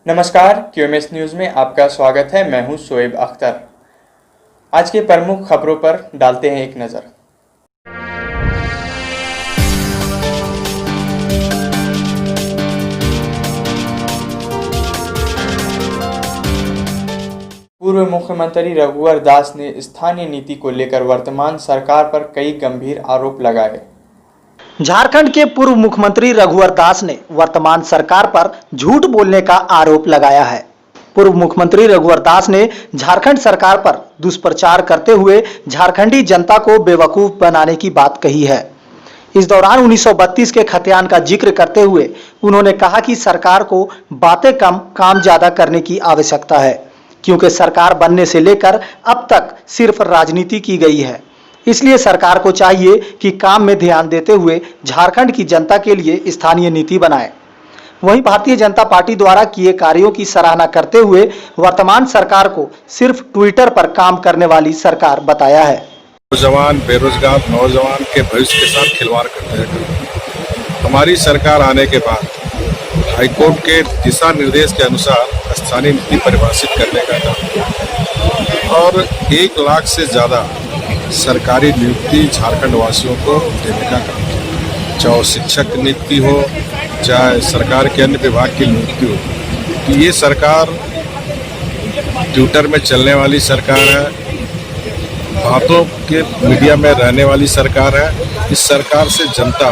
नमस्कार, QMS news में आपका स्वागत है। मैं हूं शोएब अख्तर। आज के प्रमुख खबरों पर डालते हैं एक नज़र। पूर्व मुख्यमंत्री रघुवर दास ने स्थानीय नीति को लेकर वर्तमान सरकार पर कई गंभीर आरोप लगाए। झारखंड के पूर्व मुख्यमंत्री रघुवर दास ने वर्तमान सरकार पर झूठ बोलने का आरोप लगाया है। पूर्व मुख्यमंत्री रघुवर दास ने झारखंड सरकार पर दुष्प्रचार करते हुए झारखंडी जनता को बेवकूफ बनाने की बात कही है। इस दौरान 1932 के खतियान का जिक्र करते हुए उन्होंने कहा कि सरकार को बातें कम काम ज्यादा करने की आवश्यकता है, क्योंकि सरकार बनने से लेकर अब तक सिर्फ राजनीति की गई है। इसलिए सरकार को चाहिए कि काम में ध्यान देते हुए झारखंड की जनता के लिए स्थानीय नीति बनाए। वहीं भारतीय जनता पार्टी द्वारा किए कार्यों की सराहना करते हुए वर्तमान सरकार को सिर्फ ट्विटर पर काम करने वाली सरकार बताया है। नौजवान बेरोजगार नौजवान के भविष्य के साथ खिलवाड़ करते हैं। हमारी सरकार आने के बाद हाईकोर्ट के दिशा निर्देश के अनुसार स्थानीय नीति परिभाषित करने का काम और 1 लाख से ज़्यादा सरकारी नियुक्ति झारखंड वासियों को देने का काम, चाहे शिक्षक नियुक्ति हो चाहे सरकार के अन्य विभाग की नियुक्ति हो। ये सरकार ट्विटर में चलने वाली सरकार है, बातों के मीडिया में रहने वाली सरकार है। इस सरकार से जनता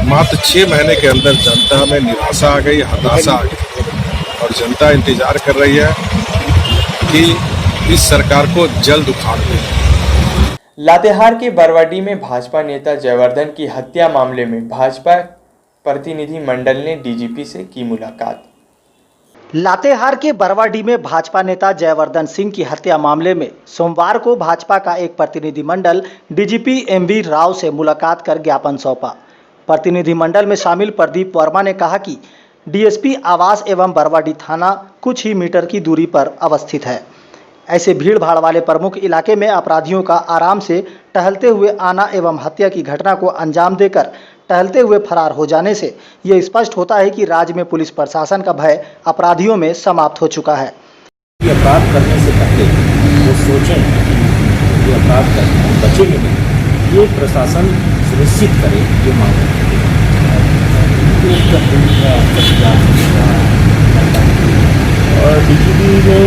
मात्र 6 महीने के अंदर जनता में निराशा आ गई, हताशा आ गई और जनता इंतजार कर रही है कि इस सरकार को जल्द उखाड़ दें। लातेहार के बरवाडी में भाजपा नेता जयवर्धन की हत्या मामले में भाजपा प्रतिनिधि मंडल ने डीजीपी से की मुलाकात। लातेहार के बरवाडी में भाजपा नेता जयवर्धन सिंह की हत्या मामले में सोमवार को भाजपा का एक प्रतिनिधि मंडल डीजीपी MV राव से मुलाकात कर ज्ञापन सौंपा। प्रतिनिधि मंडल में शामिल प्रदीप वर्मा ने कहा कि DSP आवास एवं बरवाडी थाना कुछ ही मीटर की दूरी पर अवस्थित है। ऐसे भीड़ भाड़ वाले प्रमुख इलाके में अपराधियों का आराम से टहलते हुए आना एवं हत्या की घटना को अंजाम देकर टहलते हुए फरार हो जाने से ये स्पष्ट होता है कि राज्य में पुलिस प्रशासन का भय अपराधियों में समाप्त हो चुका है। अपराध करने से पहले वो सोचें कि अपराध करने बचेंगे नहीं, ये प्रशासन सुनिश्चित करे, ये मांग और डीजीपी ने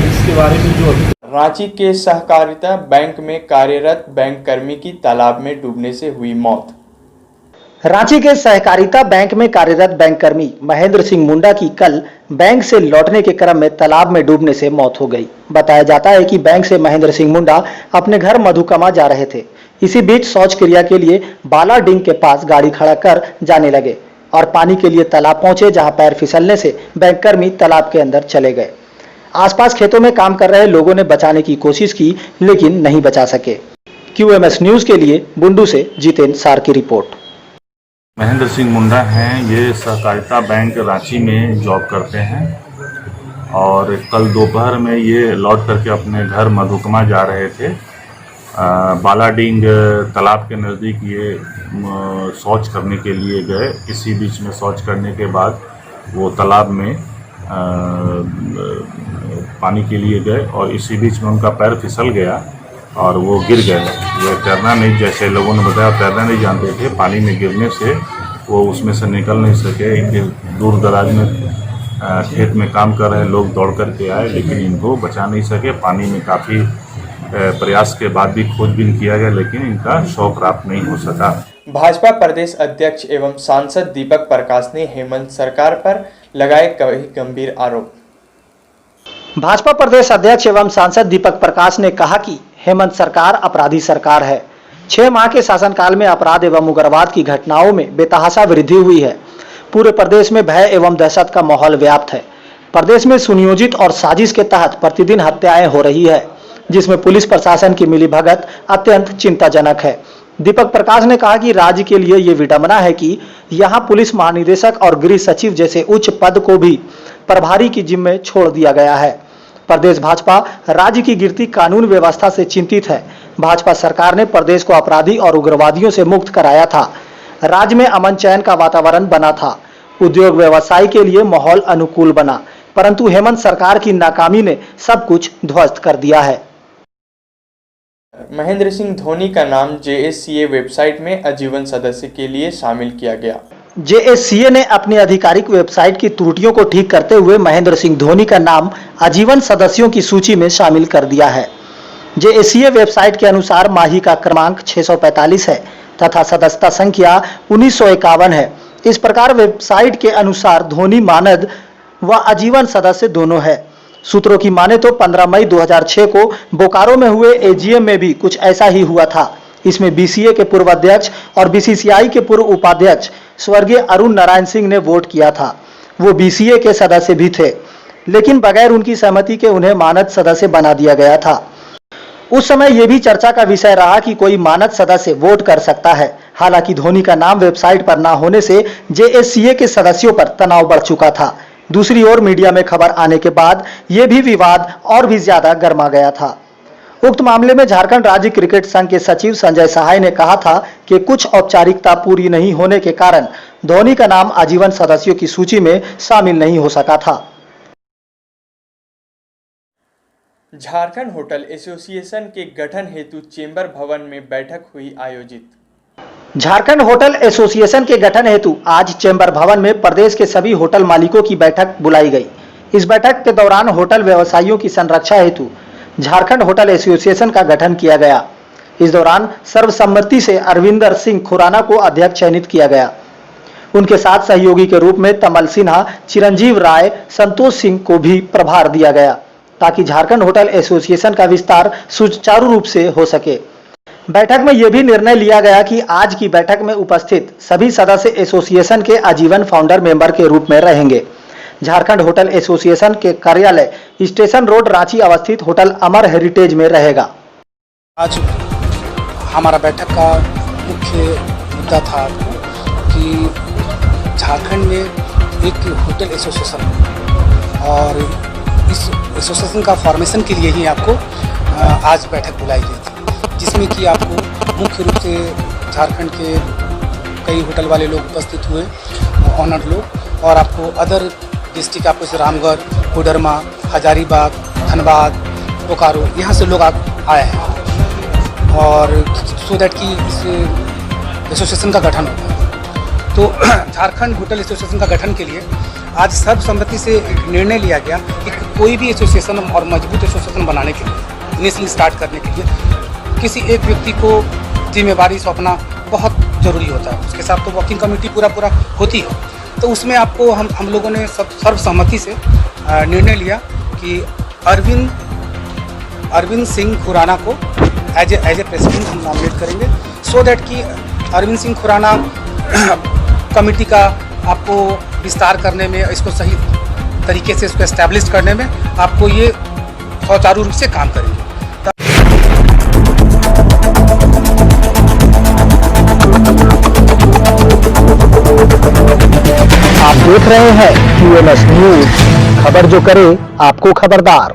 इसके बारे में जो रांची के सहकारिता बैंक में कार्यरत बैंक कर्मी की तालाब में डूबने से हुई मौत। रांची के सहकारिता बैंक में कार्यरत बैंक कर्मी महेंद्र सिंह मुंडा की कल बैंक से लौटने के क्रम में तालाब में डूबने से मौत हो गई। बताया जाता है कि बैंक से महेंद्र सिंह मुंडा अपने घर मधुकमा जा रहे थे। इसी बीच शौच क्रिया के लिए बालाडींग के पास गाड़ी खड़ा कर जाने लगे और पानी के लिए तालाब पहुंचे, जहां पैर फिसलने से बैंक कर्मी तालाब के अंदर चले गए। आसपास खेतों में काम कर रहे लोगों ने बचाने की कोशिश की, लेकिन नहीं बचा सके। QMS न्यूज के लिए बुंडू से जितेंद्र सार की रिपोर्ट। महेंद्र सिंह मुंडा हैं, ये सहकारिता बैंक रांची में जॉब करते हैं और कल दोपहर में ये लौट करके अपने घर मधुकमा जा रहे थे। बालाडींग तालाब के नज़दीक ये शौच करने के लिए गए। इसी बीच में शौच करने के बाद वो तालाब में पानी के लिए गए और इसी बीच में उनका पैर फिसल गया और वो गिर गए। ये तैरना नहीं, जैसे लोगों ने बताया, तैरना नहीं जानते थे। पानी में गिरने से वो उसमें से निकल नहीं सके। इनके दूर दराज में खेत में काम कर रहे लोग दौड़ करके आए, लेकिन इनको बचा नहीं सके। पानी में काफ़ी प्रयास के बाद भी खोजबीन किया गया, लेकिन इनका शव प्राप्त नहीं हो सका। भाजपा प्रदेश अध्यक्ष एवं सांसद दीपक प्रकाश ने हेमंत सरकार पर लगाए कई गंभीर आरोप। भाजपा प्रदेश अध्यक्ष एवं सांसद दीपक प्रकाश ने कहा कि हेमंत सरकार अपराधी सरकार है। 6 माह के शासनकाल में अपराध एवं उग्रवाद की घटनाओं में बेतहाशा वृद्धि हुई है। पूरे प्रदेश में भय एवं दहशत का माहौल व्याप्त है। प्रदेश में सुनियोजित और साजिश के तहत प्रतिदिन हत्याएं हो रही है, जिसमें पुलिस प्रशासन की मिलीभगत अत्यंत चिंताजनक है। दीपक प्रकाश ने कहा कि राज्य के लिए ये विडंबना है कि यहां पुलिस महानिदेशक और गृह सचिव जैसे उच्च पद को भी प्रभारी की जिम्मे छोड़ दिया गया है। प्रदेश भाजपा राज्य की गिरती कानून व्यवस्था से चिंतित है। भाजपा सरकार ने प्रदेश को अपराधी और उग्रवादियों से मुक्त कराया था। राज्य में अमन चैन का वातावरण बना था। उद्योग व्यवसाय के लिए माहौल अनुकूल बना। परंतु हेमंत सरकार की नाकामी ने सब कुछ ध्वस्त कर दिया है। महेंद्र सिंह धोनी का नाम JSCA वेबसाइट में आजीवन सदस्य के लिए शामिल किया गया। JSCA ने अपनी आधिकारिक वेबसाइट की त्रुटियों को ठीक करते हुए महेंद्र सिंह धोनी का नाम आजीवन सदस्यों की सूची में शामिल कर दिया है। JSCA वेबसाइट के अनुसार माही का क्रमांक 645 है तथा सदस्यता संख्या 1951 है। इस प्रकार वेबसाइट के अनुसार धोनी मानद व आजीवन सदस्य दोनों है। सूत्रों की माने तो 15 मई 2006 को बोकारो में हुए AGM में भी कुछ ऐसा ही हुआ था। इसमें BCA के पूर्व अध्यक्ष और BCCI के पूर्व उपाध्यक्ष स्वर्गीय अरुण नारायण सिंह ने वोट किया था। वो BCA के सदस्य भी थे, लेकिन बगैर उनकी सहमति के उन्हें मानद सदस्य बना दिया गया था। उस समय यह भी चर्चा का विषय रहा कि कोई मानद सदस्य वोट कर सकता है। हालांकि धोनी का नाम वेबसाइट पर न होने से JSCA के सदस्यों पर तनाव बढ़ चुका था। दूसरी ओर मीडिया में खबर आने के बाद यह भी विवाद और भी ज्यादा गर्मा गया था। उक्त मामले में झारखंड राज्य क्रिकेट संघ के सचिव संजय सहाय ने कहा था कि कुछ औपचारिकता पूरी नहीं होने के कारण धोनी का नाम आजीवन सदस्यों की सूची में शामिल नहीं हो सका था। झारखंड होटल एसोसिएशन के गठन हेतु चेंबर भवन में बैठक हुई आयोजित। झारखंड होटल एसोसिएशन के गठन हेतु आज चेंबर भवन में प्रदेश के सभी होटल मालिकों की बैठक बुलाई गई। इस बैठक के दौरान होटल व्यवसायियों की संरक्षा हेतु झारखंड होटल एसोसिएशन का गठन किया गया। इस दौरान सर्वसम्मति से अरविंदर सिंह खुराना को अध्यक्ष चयनित किया गया। उनके साथ सहयोगी के रूप में तमल सिन्हा, चिरंजीव राय, संतोष सिंह को भी प्रभार दिया गया ताकि झारखंड होटल एसोसिएशन का विस्तार सुचारू रूप से हो सके। बैठक में यह भी निर्णय लिया गया कि आज की बैठक में उपस्थित सभी सदस्य एसोसिएशन के आजीवन फाउंडर मेंबर के रूप में रहेंगे। झारखंड होटल एसोसिएशन के कार्यालय स्टेशन रोड रांची अवस्थित होटल अमर हेरिटेज में रहेगा। आज हमारा बैठक का मुख्य मुद्दा था कि झारखंड में एक होटल एसोसिएशन और इस एसोसिएशन का फॉर्मेशन के लिए ही आपको आज बैठक बुलाई गई थी, जिसमें कि आपको मुख्य रूप से झारखंड के कई होटल वाले लोग उपस्थित हुए, ऑनर्ड लोग, और आपको अदर डिस्ट्रिक्ट आपको जैसे रामगढ़, कोडरमा, हजारीबाग, धनबाद, बोकारो, यहाँ से लोग आए हैं और सो दैट कि इस एसोसिएशन का गठन होगा। तो झारखंड होटल एसोसिएशन का गठन के लिए आज सर्वसम्मति से एक निर्णय लिया गया कि कोई भी एसोसिएशन और मजबूत एसोसिएशन बनाने के लिए, इनिशियली स्टार्ट करने के लिए किसी एक व्यक्ति को जिम्मेवारी सौंपना बहुत ज़रूरी होता है। उसके साथ तो वर्किंग कमेटी पूरा होती है। तो उसमें आपको हम लोगों ने सर्वसम्मति से निर्णय लिया कि अरविंद सिंह खुराना को एज ए प्रेसिडेंट हम नॉमिनेट करेंगे, सो दैट कि अरविंद सिंह खुराना कमेटी का आपको विस्तार करने में, इसको सही तरीके से इसको एस्टैब्लिश करने में आपको ये सुचारू रूप से काम करेंगे। आप देख रहे हैं QNS न्यूज, खबर जो करे आपको खबरदार।